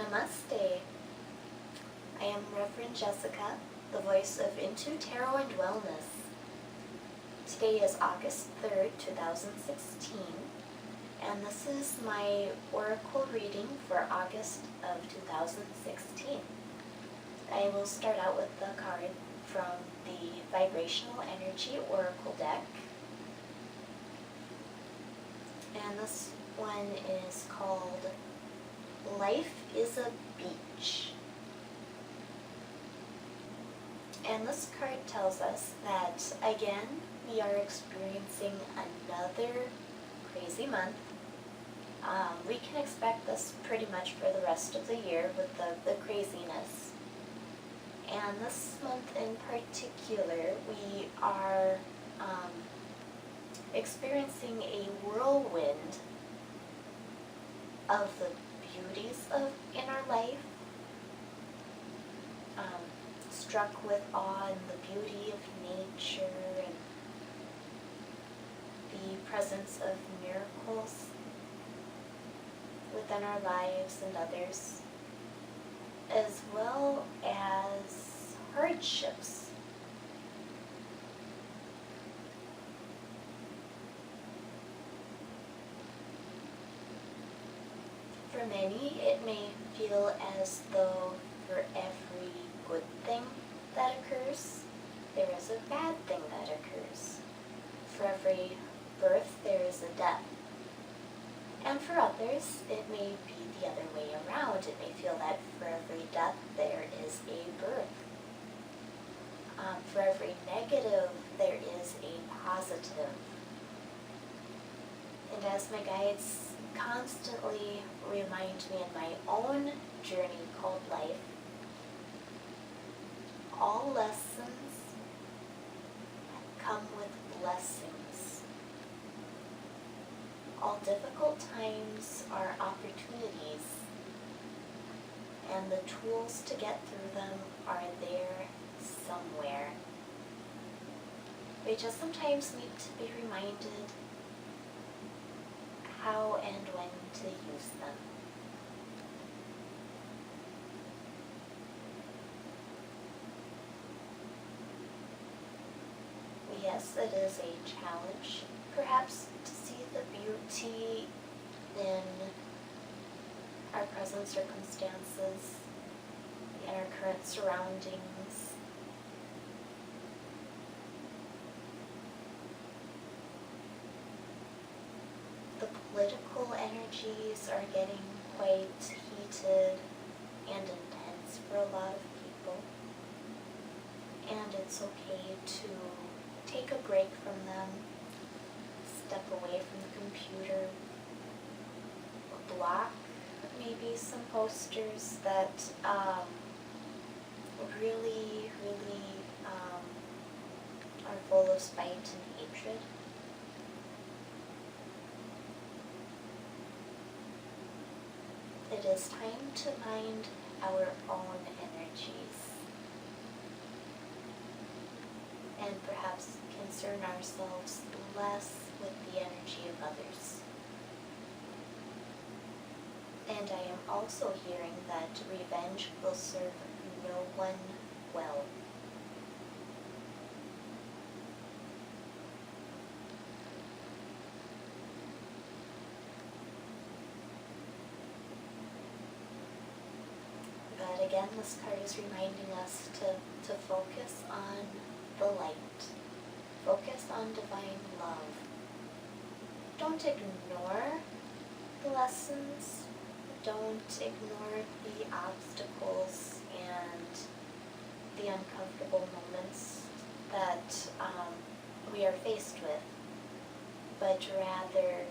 Namaste. I am Reverend Jessica, the voice of Into Tarot and Wellness. Today is August 3rd, 2016, and this is my oracle reading for August of 2016. I will start out with the card from the Vibrational Energy Oracle deck, and this one is called Life is a Beach. And this card tells us that, again, we are experiencing another crazy month. We can expect this pretty much for the rest of the year with the craziness. And this month in particular, we are experiencing a whirlwind of the beauties in our life, struck with awe in the beauty of nature and the presence of miracles within our lives and others, as well as hardships. For many, it may feel as though for every good thing that occurs, there is a bad thing that occurs. For every birth, there is a death. And for others, it may be the other way around. It may feel that for every death, there is a birth. For every negative, there is a positive. And as my guides constantly remind me in my own journey called life, all lessons come with blessings. All difficult times are opportunities, and the tools to get through them are there somewhere. We just sometimes need to be reminded how and when to use them. Yes, it is a challenge, perhaps, to see the beauty in our present circumstances, in our current surroundings. The political energies are getting quite heated and intense for a lot of people, and it's okay to take a break from them, step away from the computer, block maybe some posters that really are full of spite and hatred. It is time to mind our own energies and perhaps concern ourselves less with the energy of others. And I am also hearing that revenge will serve no one well. But again, this card is reminding us to focus on the light. Focus on divine love. Don't ignore the lessons. Don't ignore the obstacles and the uncomfortable moments that we are faced with, but rather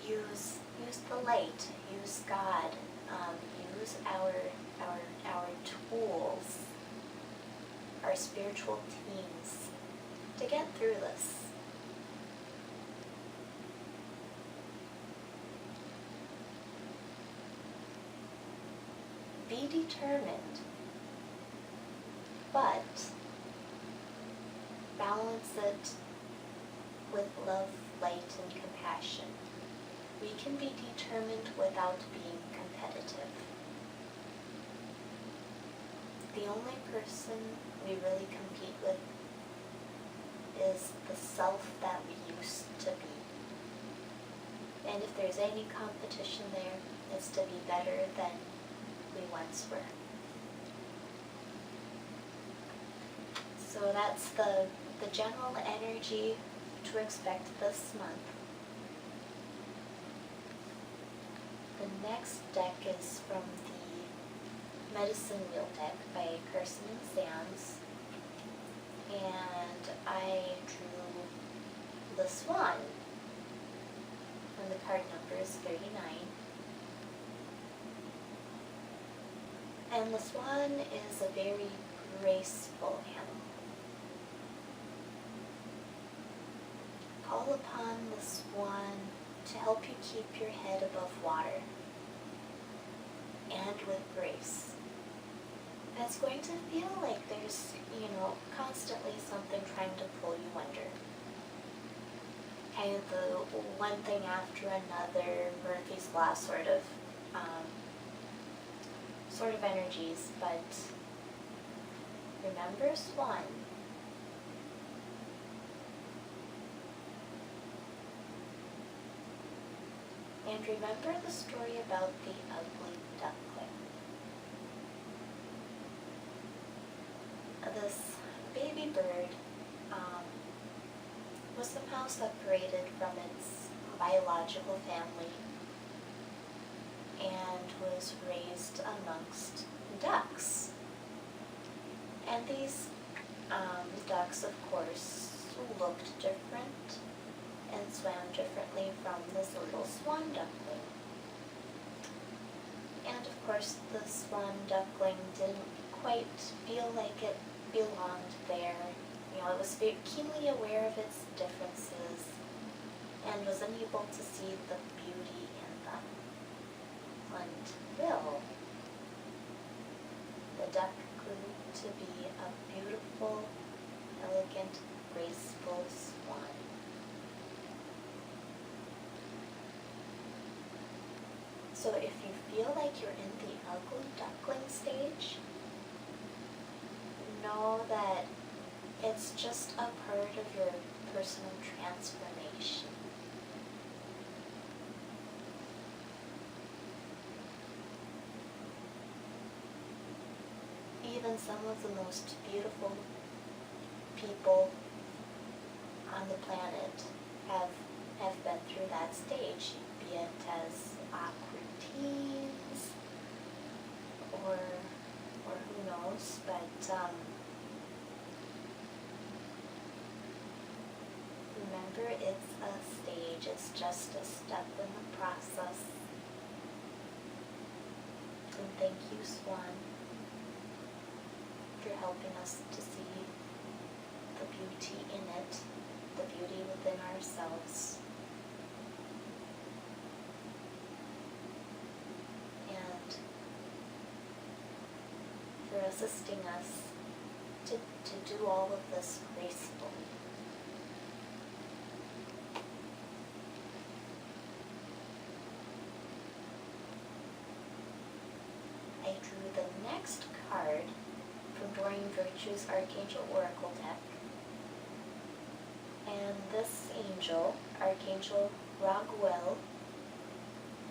use the light, use God, use our tools, our spiritual teams to get through this. Be determined, but balance it with love, light, and compassion. We can be determined without without being competitive. The only person we really compete with is the self that we used to be. And if there's any competition there, it's to be better than we once were. So that's the general energy to expect this month. The next deck is from the Medicine Wheel deck by Carson and Sands. And I drew the swan. And the card number is 39. And the swan is a very graceful animal. Call upon the swan to help you keep your head above water and with grace. And it's going to feel like there's, constantly something trying to pull you under. Kind of the one thing after another, Murphy's Law sort of energies, but remember swan. And remember the story about the ugly duckling. This baby bird was somehow separated from its biological family and was raised amongst ducks. And these ducks, of course, looked different and swam differently from this little swan duckling. And of course, the swan duckling didn't quite feel like it belonged there. It was very keenly aware of its differences and was unable to see the beauty in them until the duck grew to be a beautiful, elegant, graceful swan. So if you feel like you're in the ugly duckling stage, know that it's just a part of your personal transformation. Even some of the most beautiful people on the planet have been through that stage, be it as awkward teens or who knows, but remember, it's a stage, it's just a step in the process. And thank you, Swan, for helping us to see the beauty in it, the beauty within ourselves. And for assisting us to do all of this gracefully. I drew the next card from Doreen Virtue's Archangel Oracle deck. And this angel, Archangel Raguel,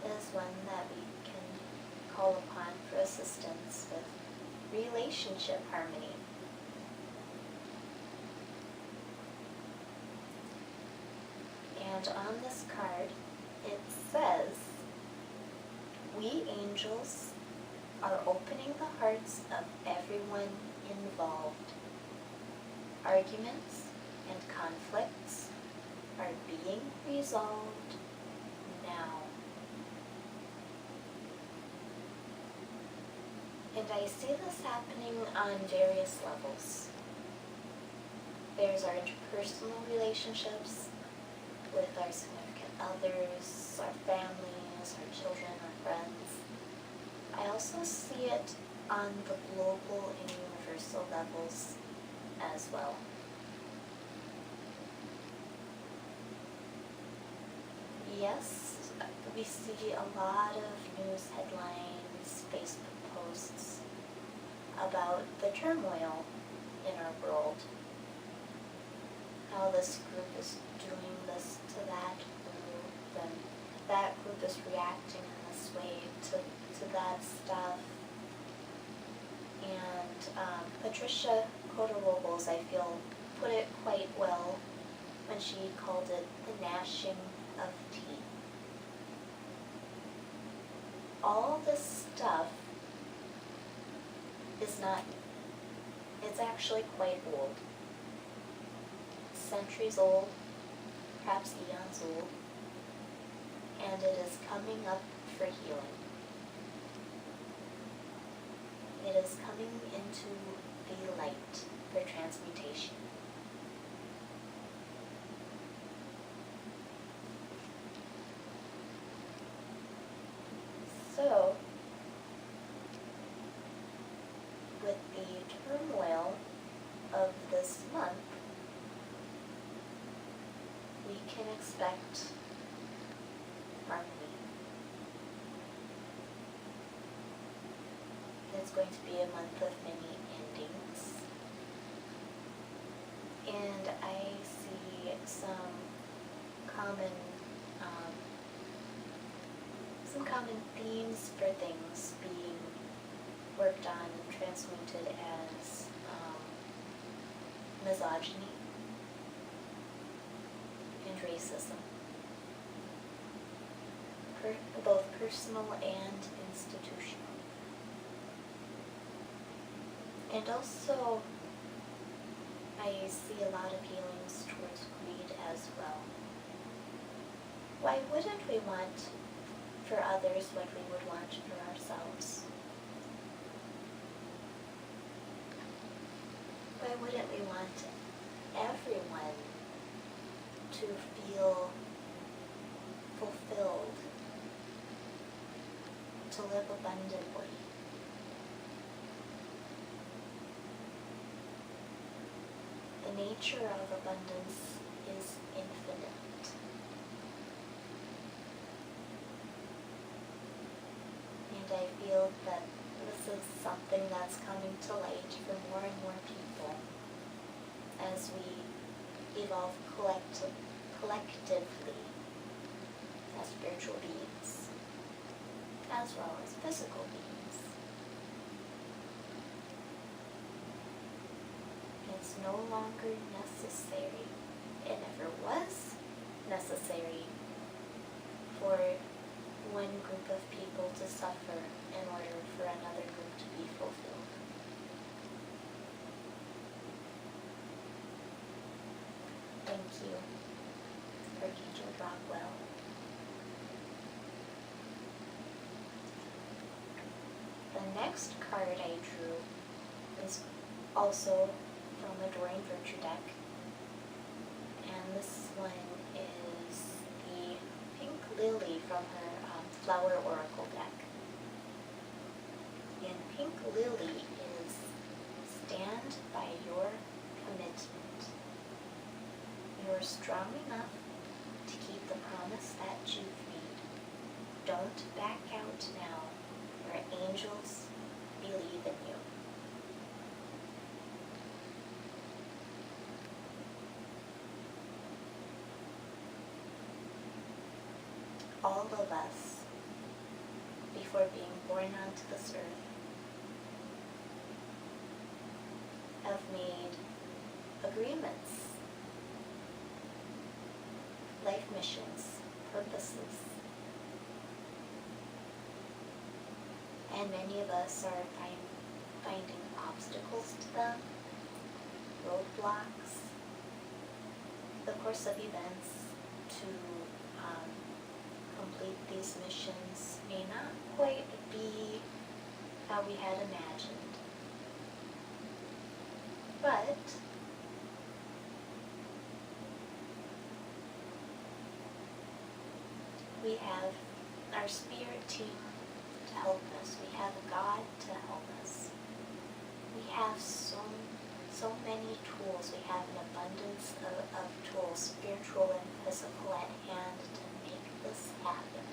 is one that we can call upon for assistance with relationship harmony. And on this card, it says, "We angels are opening the hearts of everyone involved. Arguments and conflicts are being resolved now." And I see this happening on various levels. There's our interpersonal relationships with our significant others, our families, our children, our friends. I also see it on the global and universal levels as well. Yes, we see a lot of news headlines, Facebook posts about the turmoil in our world. How this group is doing this to that group, and that group is reacting in this way to that stuff. And Patricia Cota-Robles, I feel, put it quite well when she called it the gnashing of teeth. All this stuff is not, it's actually quite old. Centuries old, perhaps eons old, and it is coming up for healing. It is coming into the light for transmutation. So, with the turmoil of this month, we can expect harmony. It's going to be a month of many endings. And I see some common themes for things being worked on and transmuted as misogyny and racism, both personal and institutional. And also, I see a lot of feelings towards greed as well. Why wouldn't we want for others what we would want for ourselves? Why wouldn't we want everyone to feel fulfilled, to live abundantly? The nature of abundance is infinite. And I feel that this is something that's coming to light for more and more people as we evolve collectively as spiritual beings, as well as physical beings. It's no longer necessary, it never was necessary, for one group of people to suffer in order for another group to be fulfilled. Thank you, Archangel Raguel. The next card I drew is also from the Dorian Virtue deck, and this one is the Pink Lily from her Flower Oracle deck. And Pink Lily is stand by your commitment. You're strong enough to keep the promise that you've made. Don't back out now. Your angels believe in you. All of us, before being born onto this earth, have made agreements, life missions, purposes, and many of us are finding obstacles to them, roadblocks. The course of events to complete these missions may not quite be how we had imagined, but we have our spirit team to help us. We have God to help us. We have so many tools. We have an abundance of tools, spiritual and physical, at hand to make this happen.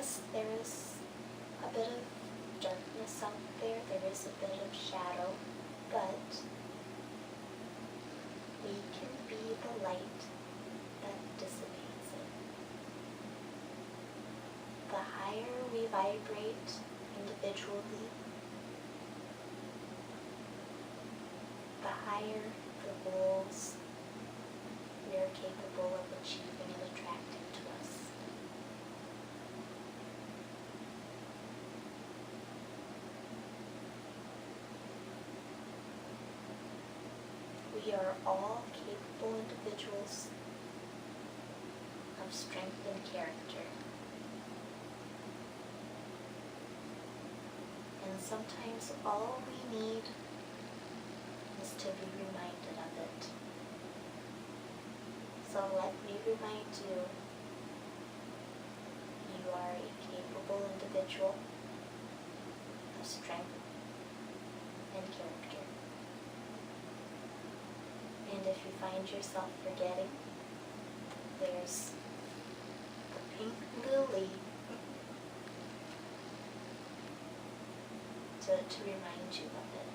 yes, there is a bit of darkness out there, there is a bit of shadow, but we can be the light that dissipates it. The higher we vibrate individually, the higher the goals we are capable of achieving and attracting to us. We are all capable individuals of strength and character. And sometimes all we need is to be reminded of it. So let me remind you, you are a capable individual of strength and character. And if you find yourself forgetting, there's the pink lily to remind you of it.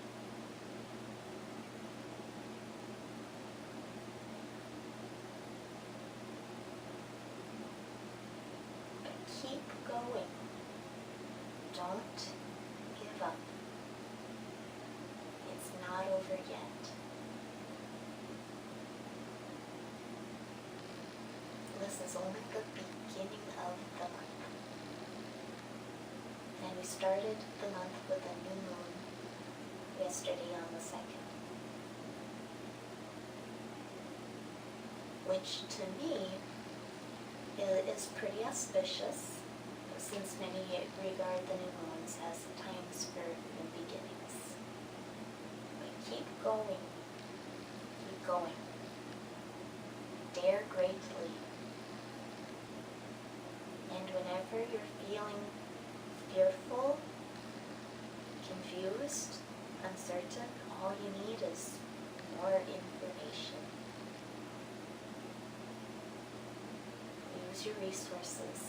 But keep going. Don't give up. It's not over yet. This is only the beginning of the month. And we started the month with a new moon yesterday on the 2nd. Which to me is pretty auspicious, since many regard the new moons as times for new beginnings. But keep going. Keep going. Dare greatly. And whenever you're feeling fearful, confused, uncertain, all you need is more information. Use your resources.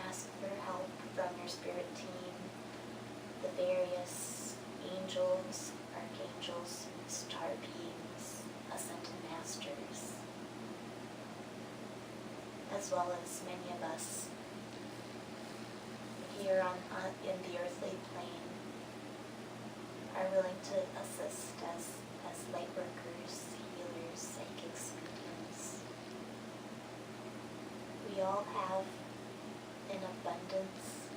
Ask for help from your spirit team, the various angels, archangels, star beings, ascended masters, as well as many of us here in the earthly plane are willing to assist as light workers, healers, psychics, mediums. We all have an abundance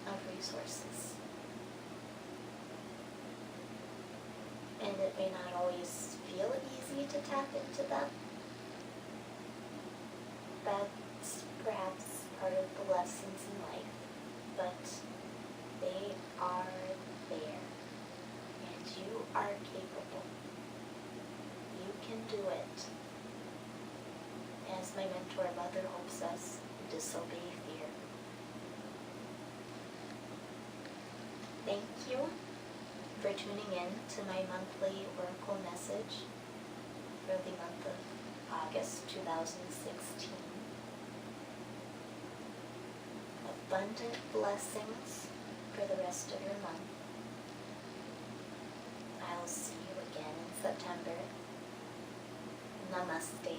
of resources. And it may not always feel easy to tap into them. That's perhaps part of the lessons in life. But they are there, and you are capable. You can do it. As my mentor Mother Hope says, disobey fear. Thank you for tuning in to my monthly oracle message for the month of August 2016. Abundant blessings for the rest of your month. I'll see you again in September. Namaste.